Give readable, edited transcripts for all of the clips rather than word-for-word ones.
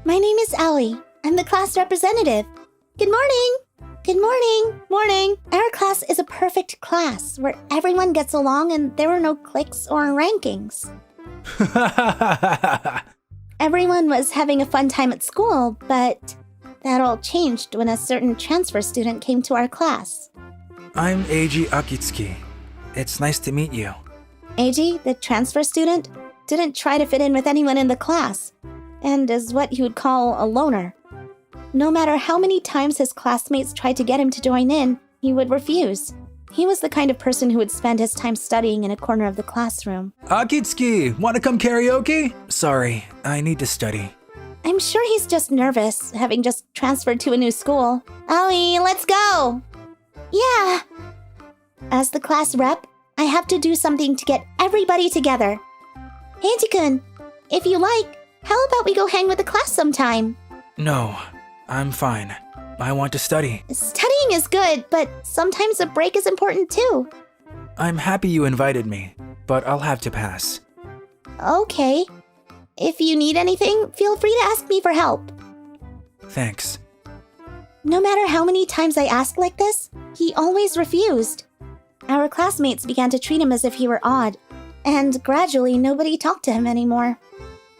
My name is Aoi. I'm the class representative. Good morning! Good morning! Morning! Our class is a perfect class where everyone gets along and there are no cliques or rankings. Everyone was having a fun time at school, but that all changed when a certain transfer student came to our class. I'm Eiji Akitsuki. It's nice to meet you. Eiji, the transfer student, didn't try to fit in with anyone in the class, and is what you would call a loner. No matter how many times his classmates tried to get him to join in, he would refuse. He was the kind of person who would spend his time studying in a corner of the classroom. Akitsuki, wanna come karaoke? Sorry, I need to study. I'm sure he's just nervous, having just transferred to a new school. Aoi, let's go! Yeah! As the class rep, I have to do something to get everybody together. Eiji-kun, if you like, how about we go hang with the class sometime? No, I'm fine. I want to study. Studying is good, but sometimes a break is important too. I'm happy you invited me, but I'll have to pass. Okay. If you need anything, feel free to ask me for help. Thanks. No matter how many times I asked like this, he always refused. Our classmates began to treat him as if he were odd, and gradually nobody talked to him anymore.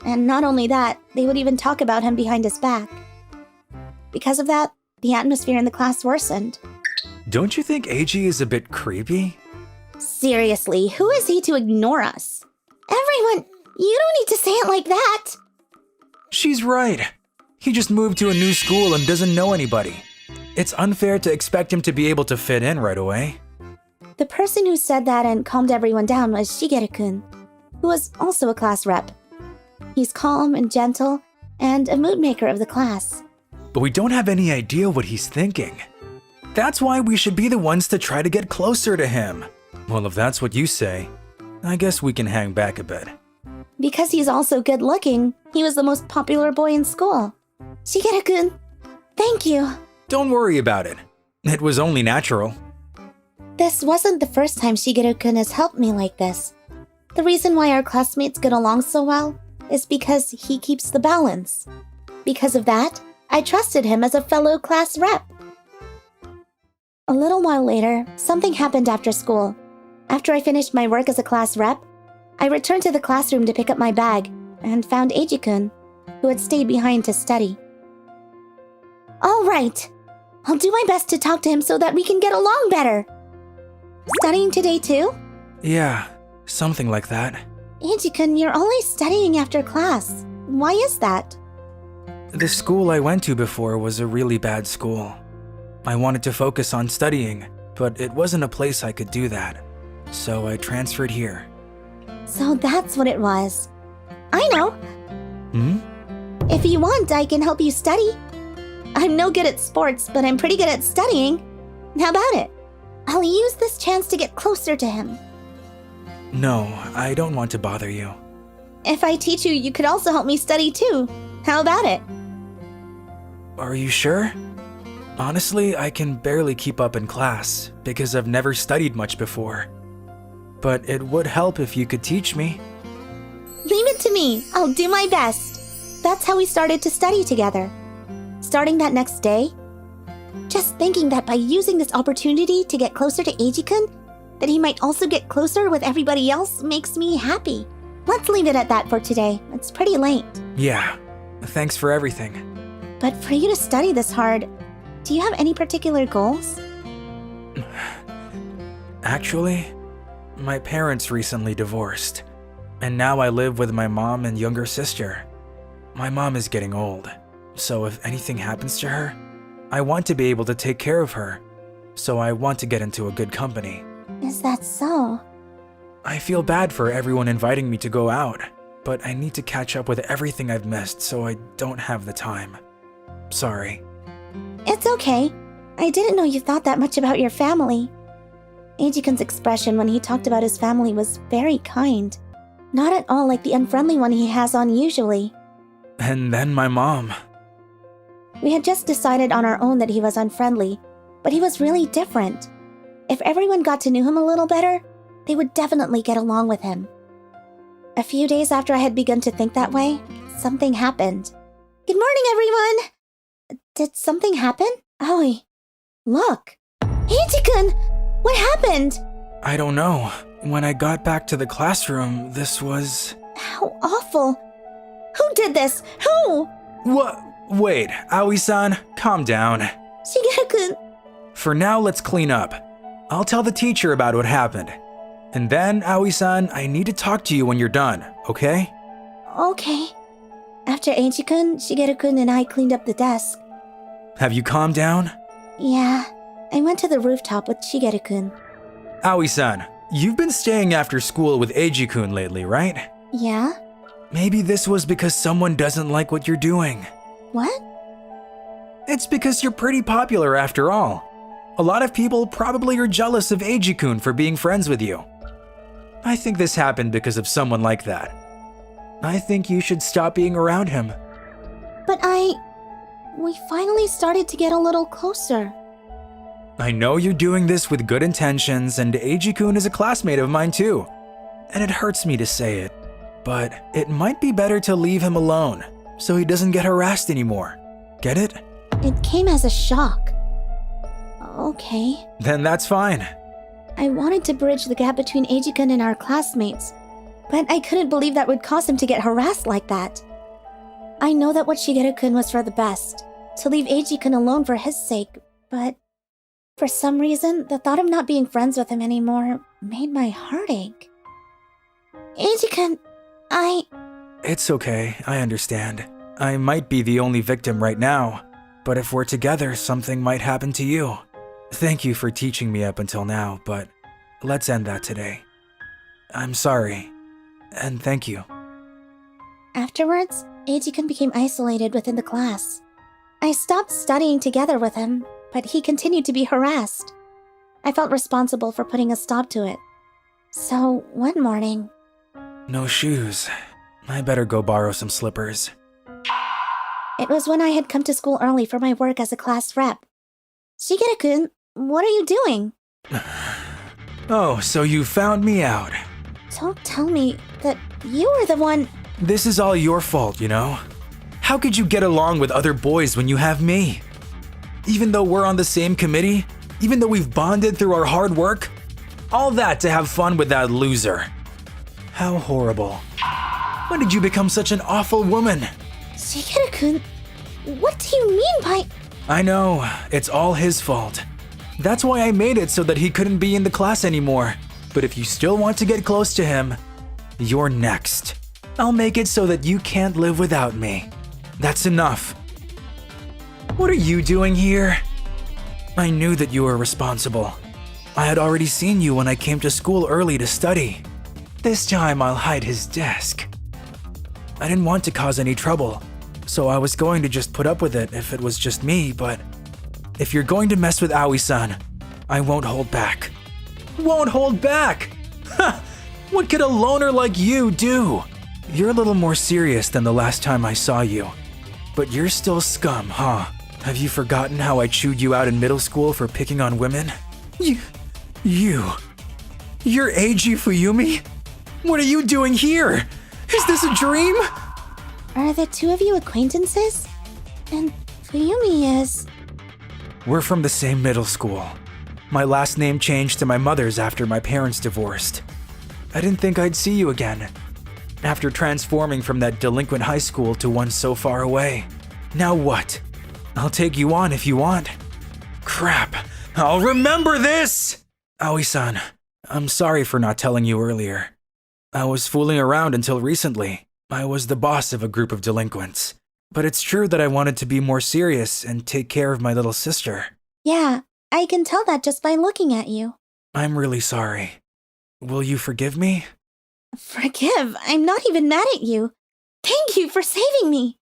And not only that, they would even talk about him behind his back. Because of that, the atmosphere in the class worsened. Don't you think Eiji is a bit creepy? Seriously, who is he to ignore us? Everyone, you don't need to say it like that! She's right. He just moved to a new school and doesn't know anybody. It's unfair to expect him to be able to fit in right away. The person who said that and calmed everyone down was Shigeru-kun, who was also a class rep. He's calm and gentle, and a mood maker of the class. But we don't have any idea what he's thinking. That's why we should be the ones to try to get closer to him. Well, if that's what you say, I guess we can hang back a bit. Because he's also good looking, he was the most popular boy in school. Shigeru-kun, thank you. Don't worry about it. It was only natural. This wasn't the first time Shigeru-kun has helped me like this. The reason why our classmates get along so well is because he keeps the balance. Because of that, I trusted him as a fellow class rep. A little while later, something happened after school. After I finished my work as a class rep, I returned to the classroom to pick up my bag and found Eiji-kun, who had stayed behind to study. All right, I'll do my best to talk to him so that we can get along better. Studying today too? Yeah, something like that. Eiji-kun, you're always studying after class. Why is that? The school I went to before was a really bad school. I wanted to focus on studying, but it wasn't a place I could do that. So I transferred here. So that's what it was. I know. If you want, I can help you study. I'm no good at sports, but I'm pretty good at studying. How about it? I'll use this chance to get closer to him. No, I don't want to bother you. If I teach you, you could also help me study too. How about it? Are you sure? Honestly, I can barely keep up in class because I've never studied much before. But it would help if you could teach me. Leave it to me. I'll do my best. That's how we started to study together. Starting that next day, just thinking that by using this opportunity to get closer to Eiji-kun, that he might also get closer with everybody else makes me happy. Let's leave it at that for today. It's pretty late. Yeah, thanks for everything. But for you to study this hard, do you have any particular goals? Actually, my parents recently divorced, and now I live with my mom and younger sister. My mom is getting old, so if anything happens to her, I want to be able to take care of her, so I want to get into a good company. Is that so? I feel bad for everyone inviting me to go out, but I need to catch up with everything I've missed, so I don't have the time. Sorry. It's okay. I didn't know you thought that much about your family. Eiji-kun's expression when he talked about his family was very kind. Not at all like the unfriendly one he has on usually. And then my mom. We had just decided on our own that he was unfriendly, but he was really different. If everyone got to know him a little better, they would definitely get along with him. A few days after I had begun to think that way, something happened. Good morning, everyone! Did something happen? Aoi, look! Eiji-kun! What happened? I don't know. When I got back to the classroom, this was... How awful! Who did this? Who? What? Wait, Aoi-san, calm down. Shigeru-kun! For now, let's clean up. I'll tell the teacher about what happened. And then, Aoi-san, I need to talk to you when you're done, okay? Okay. After Eiji-kun, Shigeru-kun and I cleaned up the desk. Have you calmed down? Yeah, I went to the rooftop with Shigeru-kun. Aoi-san, you've been staying after school with Eiji-kun lately, right? Yeah? Maybe this was because someone doesn't like what you're doing. What? It's because you're pretty popular after all. A lot of people probably are jealous of Eiji-kun for being friends with you. I think this happened because of someone like that. I think you should stop being around him. But we finally started to get a little closer. I know you're doing this with good intentions, and Eiji-kun is a classmate of mine too. And it hurts me to say it, but it might be better to leave him alone so he doesn't get harassed anymore. Get it? It came as a shock. Okay. Then that's fine. I wanted to bridge the gap between Eiji-kun and our classmates, but I couldn't believe that would cause him to get harassed like that. I know that what Shigeru-kun was for the best, to leave Eiji-kun alone for his sake, but for some reason, the thought of not being friends with him anymore made my heart ache. Eiji-kun, It's okay, I understand. I might be the only victim right now, but if we're together, something might happen to you. Thank you for teaching me up until now, but let's end that today. I'm sorry, and thank you. Afterwards, Eiji-kun became isolated within the class. I stopped studying together with him, but he continued to be harassed. I felt responsible for putting a stop to it. So, one morning... No shoes. I better go borrow some slippers. It was when I had come to school early for my work as a class rep. Shigeru-kun, what are you doing? Oh, so you found me out. Don't tell me that you were the one... This is all your fault, you know? How could you get along with other boys when you have me? Even though we're on the same committee, even though we've bonded through our hard work, all that to have fun with that loser. How horrible. When did you become such an awful woman? Shigeru-kun, what do you mean by... I know, it's all his fault. That's why I made it so that he couldn't be in the class anymore. But if you still want to get close to him, you're next. I'll make it so that you can't live without me. That's enough. What are you doing here? I knew that you were responsible. I had already seen you when I came to school early to study. This time I'll hide his desk. I didn't want to cause any trouble, so I was going to just put up with it if it was just me, but if you're going to mess with Aoi-san, I won't hold back. Won't hold back? Ha! What could a loner like you do? You're a little more serious than the last time I saw you. But you're still scum, huh? Have you forgotten how I chewed you out in middle school for picking on women? You're Eiji Fuyumi? What are you doing here? Is this a dream? Are the two of you acquaintances? And Fuyumi is... We're from the same middle school. My last name changed to my mother's after my parents divorced. I didn't think I'd see you again. After transforming from that delinquent high school to one so far away. Now what? I'll take you on if you want. Crap, I'll remember this! Aoi-san, I'm sorry for not telling you earlier. I was fooling around until recently. I was the boss of a group of delinquents. But it's true that I wanted to be more serious and take care of my little sister. Yeah, I can tell that just by looking at you. I'm really sorry. Will you forgive me? Forgive? I'm not even mad at you. Thank you for saving me.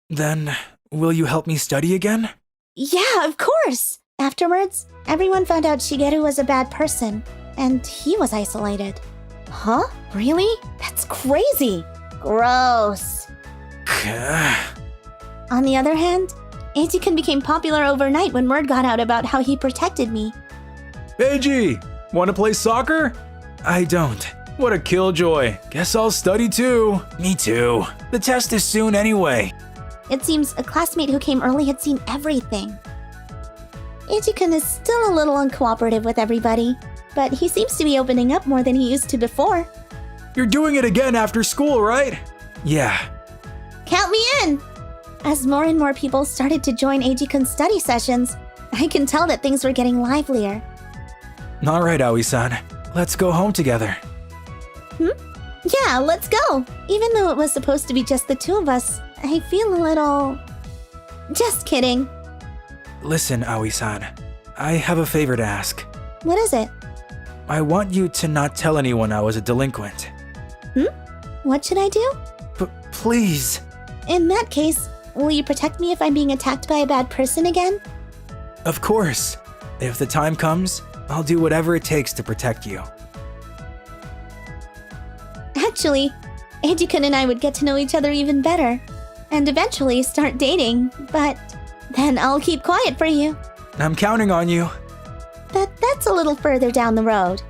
Then, will you help me study again? Yeah, of course. Afterwards, everyone found out Shigeru was a bad person, and he was isolated. Huh? Really? That's crazy. Gross. On the other hand, Eiji-kun became popular overnight when word got out about how he protected me. Eiji, wanna play soccer? I don't. What a killjoy. Guess I'll study too. Me too. The test is soon anyway. It seems a classmate who came early had seen everything. Eiji-kun is still a little uncooperative with everybody, but he seems to be opening up more than he used to before. You're doing it again after school, right? Yeah. Count me in! As more and more people started to join Eiji-kun's study sessions, I can tell that things were getting livelier. All right, Aoi-san. Let's go home together. Yeah, let's go! Even though it was supposed to be just the two of us, I feel a little... Just kidding. Listen, Aoi-san. I have a favor to ask. What is it? I want you to not tell anyone I was a delinquent. What should I do? Please. In that case, will you protect me if I'm being attacked by a bad person again? Of course. If the time comes, I'll do whatever it takes to protect you. Actually, Eiji-kun and I would get to know each other even better, and eventually start dating, but then I'll keep quiet for you. I'm counting on you. That's a little further down the road.